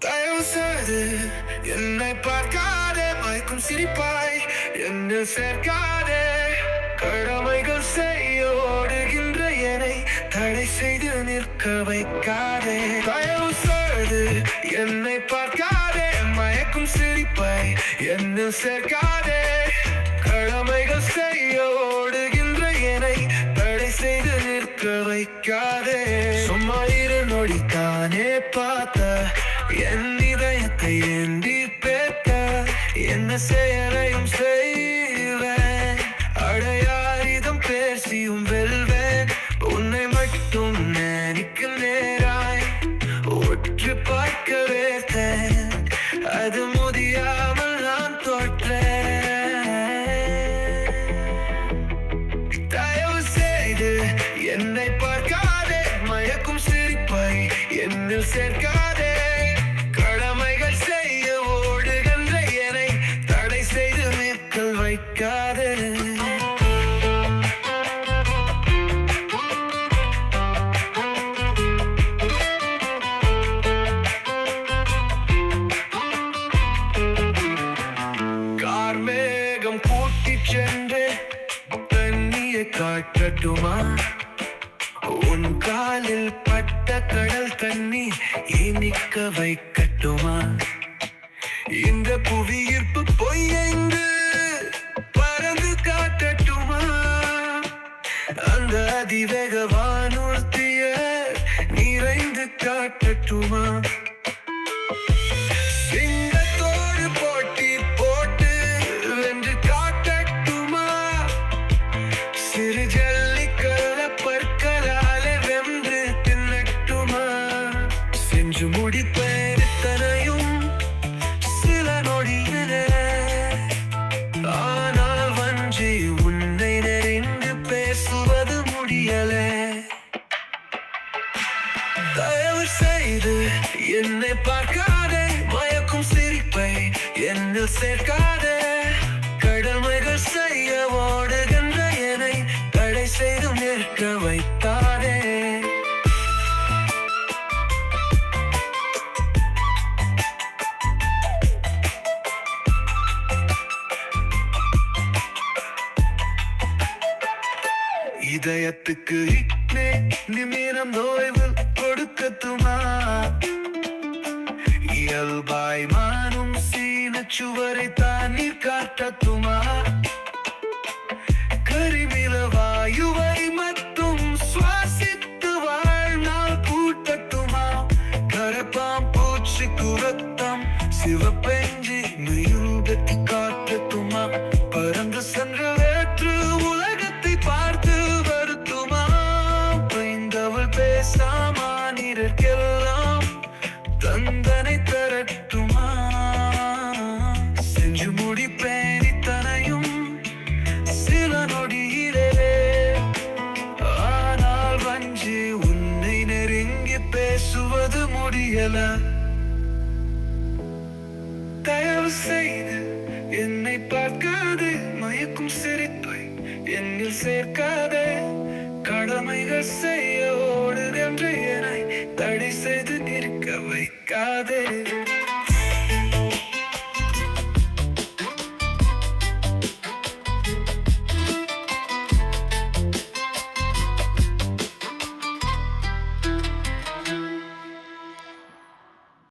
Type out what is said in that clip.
தயவு செய்து என்னை பார்க்காதே, மயக்கும் சிரிப்பாய் என்னில் சேர்க்காதே. கடமைகள் செய்ய ஓடுகின்ற என்னை தடை செய்து நிற்க வைக்காதே. தயவு செய்து என்னை பார்க்காதே, மயக்கும் சிரிப்பாய் என்னில் சேர்க்காதே. கடமைகள் செய்ய ஓடுகின்ற என்னை தடை செய்து நிற்க வைக்காதே. சும்மா இரு நொடித்தானே பார்த்த என் இதயத்தை ஏந்தி பேத்த என்ன செயலையும் செய்வேன், அடையாயுதம் பேசியும் வெல்வேன். உன்னை மட்டும் நினைக்க நேராய் ஒற்று பார்க்க வேர்த்தேன், அது முடியாமல் நான் தோற்றேன். தயவு செய்து என்னை பார்க்காதே, மயக்கும் சிரிப்பை என்னில் சேர்க்காதே. கடமைகள் செய்ய ஓடுகின்ற என்னை தடை செய்து நிற்க வைக்காதே. கார்மேகம் கூட்டிச் சென்று தண்ணியை காட்டட்டுமா? உன் காலில் பட்ட கடல் தண்ணீர் இனிக்க வைக்கட்டுமா? இந்த புவியீர்ப்பு பொய்யெங்கு பறந்து காட்டட்டுமா? அந்த அதிவேக வானூர்த்திய நிறைந்து காட்டட்டுமா? சிங்கத்தோடு போட்டி போட்டு வென்று காட்டட்டுமா? சிறு ஜல்லிக்கல்ல பற்களாலே வென்று தின்னட்டுமா? செஞ்சு முடிப்பேன் இத்தனையும் சில நொடியிலே, ஆனால் வஞ்சி உன்னை நெருங்கி பேசுவது முடியலே. தயவு செய்து என்னை பார்க்காதே, மயக்கும் சிரிப்பை என்னில் சேர்க்காதே. கடமைகள் செய்ய ஓடுகின்ற என்னை தடை செய்து நிற்க வைத்தாதே. இதயத்துக்கு இட்னே நிமிரம் நோய்வு கொடுக்கட்டுமா? இயல்பாய் மானும் சீனச்சுவரை தானீர் காட்டட்டுமா? கரிமில வாயுவை மட்டும் சுவாசித்து வாழ்நாள் கூட்டட்டுமா? கரப்பாம் பூச்சி குரத்தம் சிவப்பெஞ்சி மெயுகத்தி காட்டட்டுமா? பறந்து சென்ற வேற்று உலகத்தை பார்த்து வருத்துமா? பைந்தவள் பேசாமானிருக்கெல்லாம் தந்தனை தரட்டுமா? செஞ்சு முடிப்பேன் இத்தனையும் சில நொடியிலே, ஆனால் வஞ்சி உன்னை நெருங்கி பேசுவது முடியல. தயவு செய்து என்னை பார்க்காதே, மயக்கும் சிரிப்பை என்னில் சேர்க்காதே. கடமைகள் செய்ய